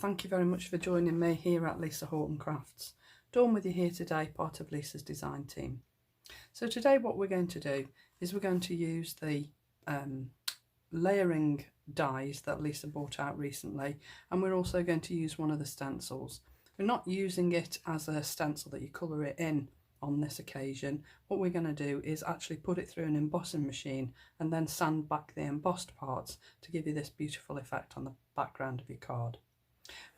thank you very much for joining me here at Lisa Horton Crafts. Dawn with you here today, part of Lisa's design team. So today what we're going to do is we're going to use the layering dies that Lisa bought out recently, and we're also going to use one of the stencils. We're not using it as a stencil that you colour it in on this occasion. What we're going to do is actually put it through an embossing machine and then sand back the embossed parts to give you this beautiful effect on the background of your card.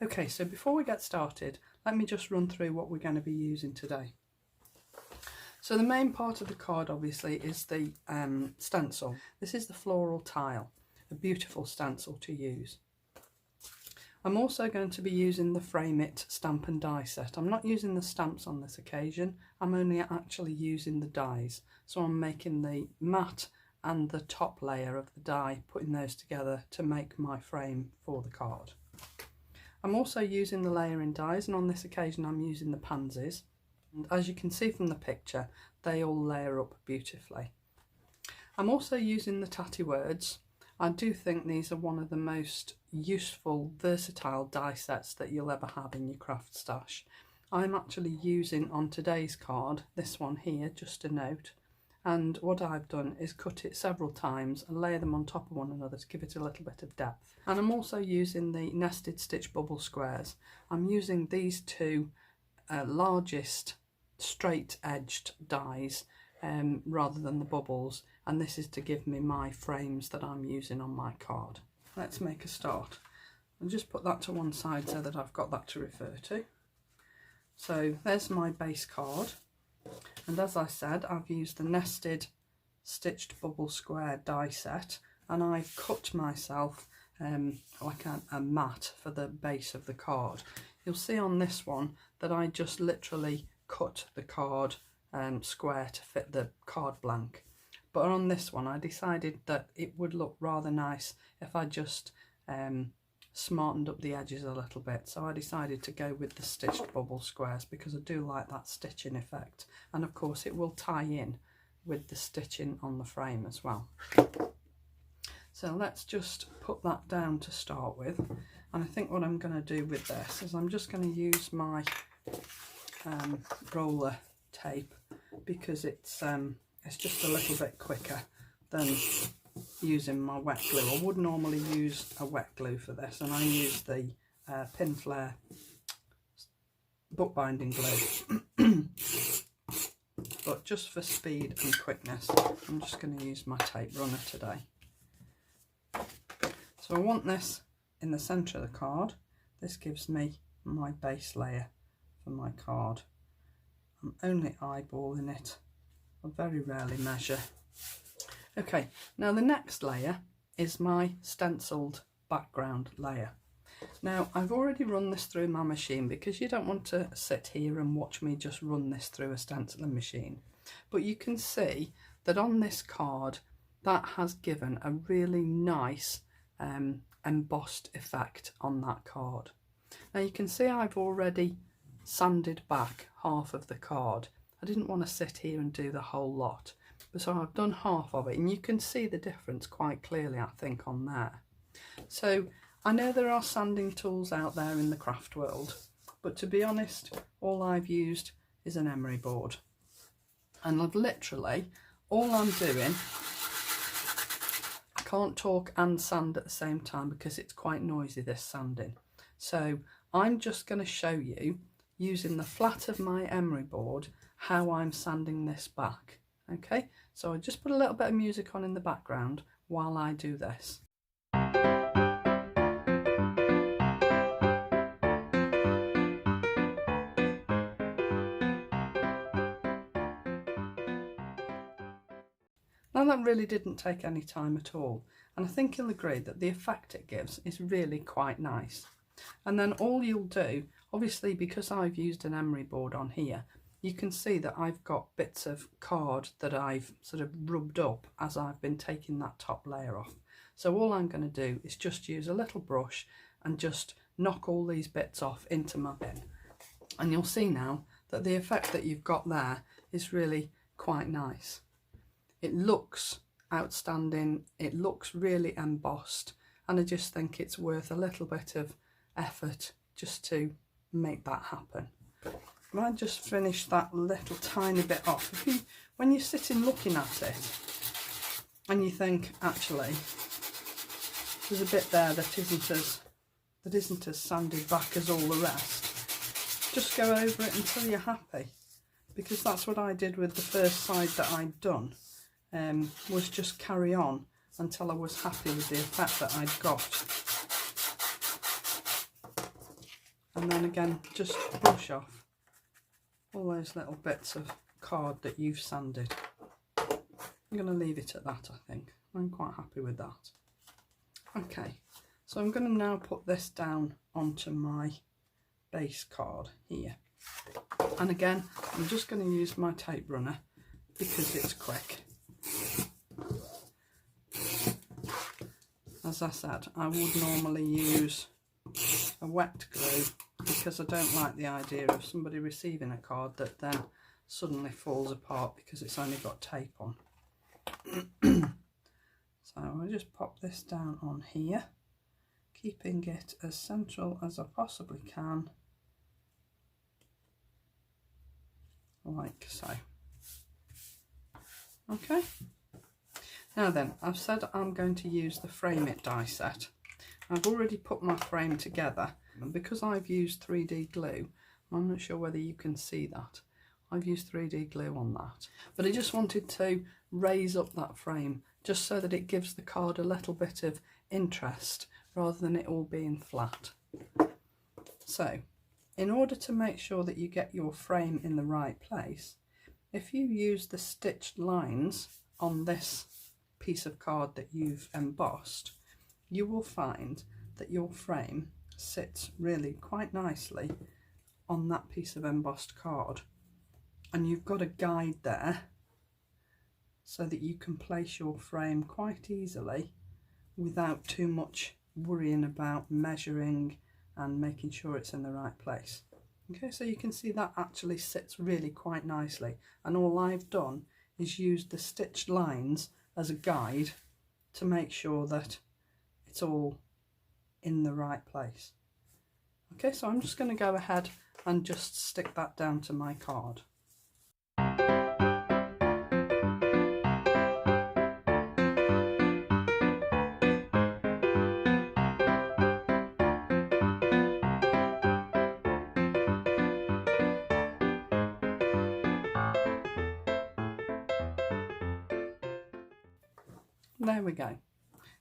Okay, so before we get started, let me just run through what we're going to be using today. So the main part of the card obviously is the stencil. This is the floral tile, a beautiful stencil to use. I'm also going to be using the Frame It stamp and die set. I'm not using the stamps on this occasion, I'm only actually using the dies. So I'm making the mat and the top layer of the die, putting those together to make my frame for the card. I'm also using the layering dies, and on this occasion I'm using the Pansies. And as you can see from the picture, they all layer up beautifully. I'm also using the TATTY words. I do think these are one of the most useful, versatile die sets that you'll ever have in your craft stash. I'm actually using on today's card this one here, just a note, and what I've done is cut it several times and lay them on top of one another to give it a little bit of depth. And I'm also using the nested stitch bubble squares. I'm using these two largest straight edged dies rather than the bubbles, and this is to give me my frames that I'm using on my card. Let's make a start. I'll just put that to one side so that I've got that to refer to. So there's my base card, and as I said, I've used the nested stitched bubble square die set, and I've cut myself like a mat for the base of the card. You'll see on this one that I just literally cut the card square to fit the card blank, but on this one I decided that it would look rather nice if I just smartened up the edges a little bit, so I decided to go with the stitched bubble squares because I do like that stitching effect, and of course it will tie in with the stitching on the frame as well. So let's just put that down to start with, and I think what I'm going to do with this is I'm just going to use my roller tape because it's just a little bit quicker than using my wet glue. I would normally use a wet glue for this, and I use the Pin Flare bookbinding glue. But just for speed and quickness, I'm just going to use my tape runner today. So I want this in the centre of the card. This gives me my base layer for my card. I'm only eyeballing it. I very rarely measure. Okay, now the next layer is my stenciled background layer. Now I've already run this through my machine because you don't want to sit here and watch me just run this through a stenciling machine. But you can see that on this card that has given a really nice embossed effect on that card. Now you can see I've already sanded back half of the card. I didn't want to sit here and do the whole lot, so I've done half of it, and you can see the difference quite clearly, I think, on there. So I know there are sanding tools out there in the craft world, but to be honest, all I've used is an emery board, and I've literally, all I'm doing, I can't talk and sand at the same time because it's quite noisy, this sanding. So I'm just going to show you using the flat of my emery board how I'm sanding this back. Okay, so I just put a little bit of music on in the background while I do this. Now that really didn't take any time at all, and I think you'll agree that the effect it gives is really quite nice. And then all you'll do, obviously because I've used an emery board on here, you can see that I've got bits of card that I've sort of rubbed up as I've been taking that top layer off. So all I'm going to do is just use a little brush and just knock all these bits off into my bin. And you'll see now that the effect that you've got there is really quite nice. It looks outstanding, it looks really embossed, and I just think it's worth a little bit of effort just to make that happen. I just finish that little tiny bit off. When you're sitting looking at it and you think, actually, there's a bit there that isn't as sanded back as all the rest, just go over it until you're happy, because that's what I did with the first side that I'd done, was just carry on until I was happy with the effect that I'd got. And then again, just brush off all those little bits of card that you've sanded. I'm going to leave it at that, I think. I'm quite happy with that. Okay, so I'm going to now put this down onto my base card here. And again, I'm just going to use my tape runner because it's quick. As I said, I would normally use a wet glue because I don't like the idea of somebody receiving a card that then suddenly falls apart because it's only got tape on. So I'll just pop this down on here, keeping it as central as I possibly can, like so. Okay, now then, I've said I'm going to use the Frame It die set. I've already put my frame together, and because I've used 3D glue, I'm not sure whether you can see that, I've used 3D glue on that, but I just wanted to raise up that frame just so that it gives the card a little bit of interest rather than it all being flat. So in order to make sure that you get your frame in the right place, if you use the stitched lines on this piece of card that you've embossed, you will find that your frame sits really quite nicely on that piece of embossed card, and you've got a guide there so that you can place your frame quite easily without too much worrying about measuring and making sure it's in the right place. Okay, so you can see that actually sits really quite nicely, and all I've done is use the stitched lines as a guide to make sure that it's all in the right place. Okay, so I'm just going to go ahead and just stick that down to my card. There we go.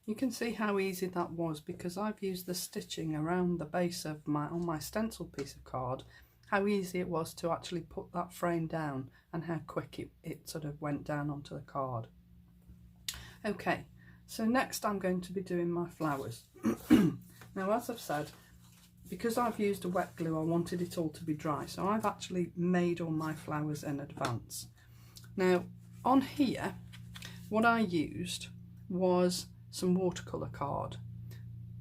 You can see how easy that was because I've used the stitching around the base of on my stencil piece of card, how easy it was to actually put that frame down and how quick it sort of went down onto the card. Okay, so next I'm going to be doing my flowers. Now, as I've said, because I've used a wet glue, I wanted it all to be dry, so I've actually made all my flowers in advance. Now on here, what I used was some watercolour card.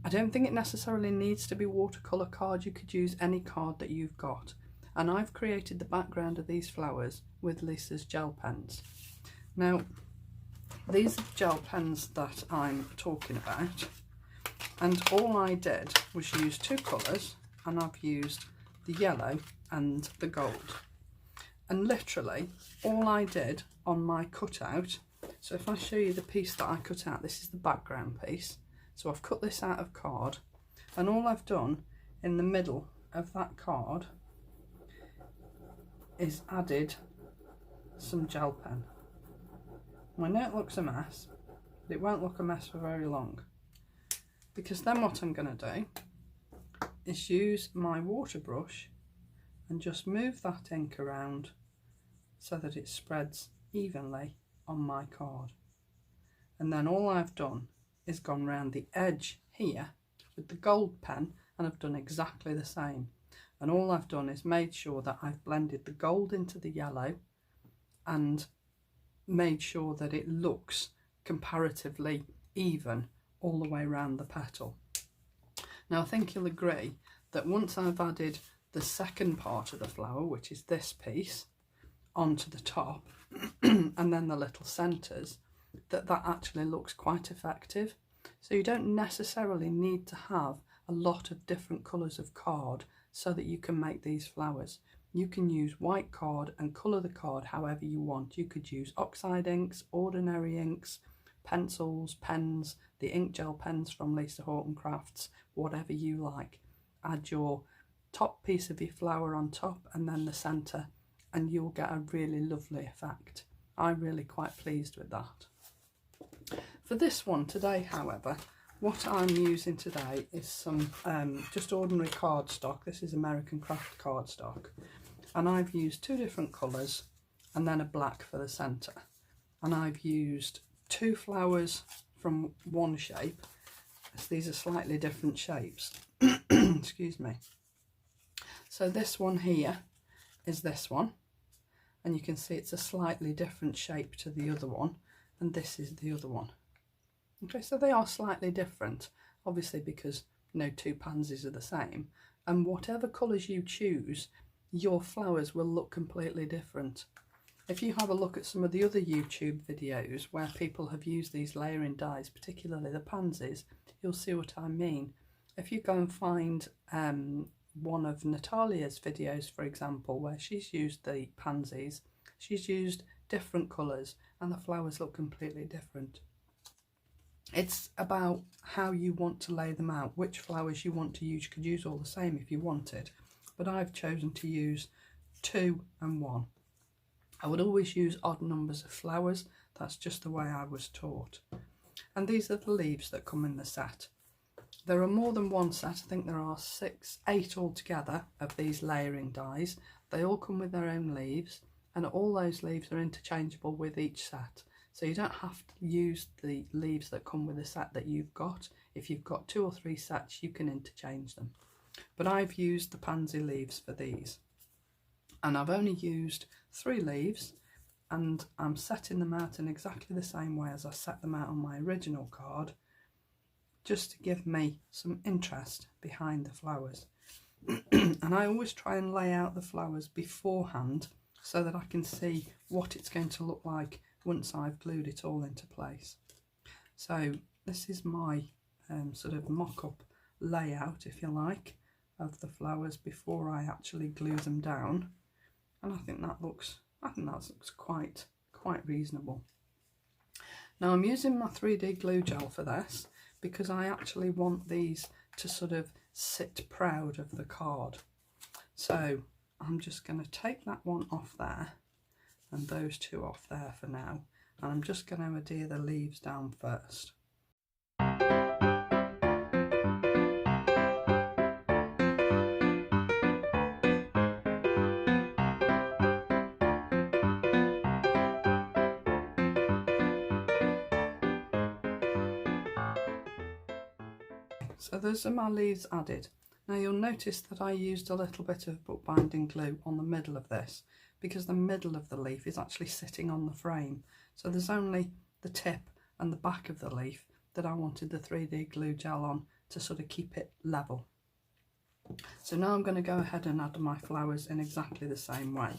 I don't think it necessarily needs to be watercolour card, you could use any card that you've got. And I've created the background of these flowers with Lisa's gel pens. Now, these are gel pens that I'm talking about, and all I did was use two colours, and I've used the yellow and the gold. And literally, all I did on my cutout, so if I show you the piece that I cut out, this is the background piece. So I've cut this out of card, and all I've done in the middle of that card is added some gel pen. I know it looks a mess, but it won't look a mess for very long, because then what I'm going to do is use my water brush and just move that ink around so that it spreads evenly on my card. And then all I've done is gone round the edge here with the gold pen, and I've done exactly the same. And all I've done is made sure that I've blended the gold into the yellow and made sure that it looks comparatively even all the way around the petal. Now I think you'll agree that once I've added the second part of the flower, which is this piece, onto the top and then the little centres, that actually looks quite effective. So you don't necessarily need to have a lot of different colours of card so that you can make these flowers. You can use white card and colour the card however you want. You could use oxide inks, ordinary inks, pencils, pens, the ink gel pens from Lisa Horton Crafts, whatever you like. Add your top piece of your flower on top and then the centre, and you'll get a really lovely effect. I'm really quite pleased with that. For this one today, however, what I'm using today is some just ordinary cardstock. This is American Craft cardstock, and I've used two different colours and then a black for the centre, and I've used two flowers from one shape. These are slightly different shapes. Excuse me. So this one here is this one, and you can see it's a slightly different shape to the other one, and this is the other one. Okay, so they are slightly different, obviously, because no two pansies are the same, and whatever colours you choose, your flowers will look completely different. If you have a look at some of the other YouTube videos where people have used these layering dies, particularly the pansies, you'll see what I mean. If you go and find one of Natalia's videos, for example, where she's used the pansies, she's used different colours and the flowers look completely different. It's about how you want to lay them out, which flowers you want to use. You could use all the same if you wanted, but I've chosen to use 2 and 1. I would always use odd numbers of flowers. That's just the way I was taught. And these are the leaves that come in the set. There are more than one set. I think there are 8 altogether of these layering dies. They all come with their own leaves, and all those leaves are interchangeable with each set. So you don't have to use the leaves that come with the set that you've got. If you've got 2 or 3 sets, you can interchange them. But I've used the pansy leaves for these. And I've only used 3 leaves, and I'm setting them out in exactly the same way as I set them out on my original card, just to give me some interest behind the flowers. And I always try and lay out the flowers beforehand so that I can see what it's going to look like once I've glued it all into place. So this is my sort of mock-up layout, if you like, of the flowers before I actually glue them down, and I think that looks quite reasonable. Now I'm using my 3D glue gel for this because I actually want these to sort of sit proud of the card. So I'm just going to take that one off there and those 2 off there for now, and I'm just going to adhere the leaves down first. So those are my leaves added. Now you'll notice that I used a little bit of bookbinding glue on the middle of this because the middle of the leaf is actually sitting on the frame. So there's only the tip and the back of the leaf that I wanted the 3D glue gel on to sort of keep it level. So now I'm going to go ahead and add my flowers in exactly the same way.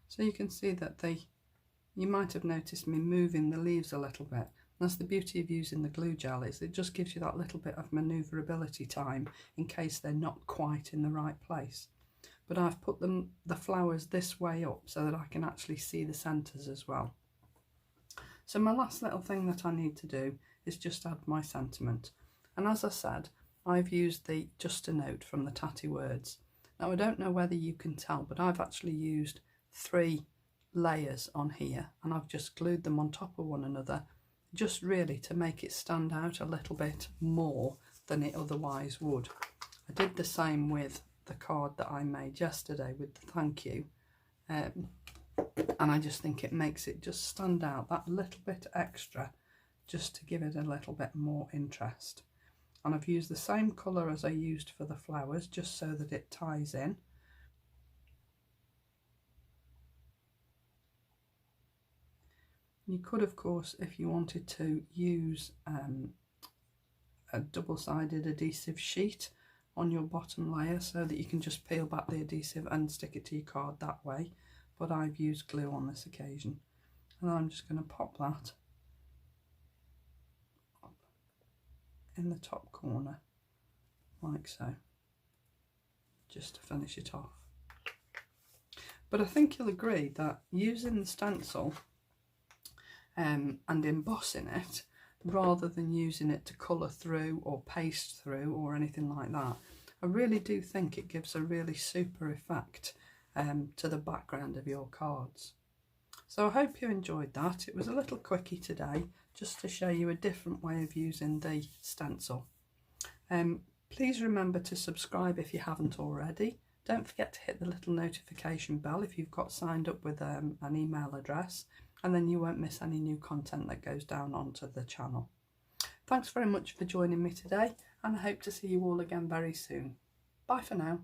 So you can see that you might have noticed me moving the leaves a little bit. That's the beauty of using the glue gel, is it just gives you that little bit of manoeuvrability time in case they're not quite in the right place. But I've put the flowers this way up so that I can actually see the centres as well. So my last little thing that I need to do is just add my sentiment. And as I said, I've used the Just a Note from the TATTY words. Now I don't know whether you can tell, but I've actually used 3 layers on here, and I've just glued them on top of one another, just really to make it stand out a little bit more than it otherwise would. I did the same with the card that I made yesterday with the thank you, and I just think it makes it just stand out that little bit extra, just to give it a little bit more interest. And I've used the same colour as I used for the flowers, just so that it ties in. You could, of course, if you wanted to, use a double-sided adhesive sheet on your bottom layer so that you can just peel back the adhesive and stick it to your card that way, but I've used glue on this occasion, and I'm just going to pop that up in the top corner like so, just to finish it off. But I think you'll agree that using the stencil and embossing it, rather than using it to colour through or paste through or anything like that, I really do think it gives a really super effect to the background of your cards. So I hope you enjoyed that. It was a little quickie today, just to show you a different way of using the stencil. Please remember to subscribe if you haven't already. Don't forget to hit the little notification bell if you've got signed up with an email address, and then you won't miss any new content that goes down onto the channel. Thanks very much for joining me today, and I hope to see you all again very soon. Bye for now.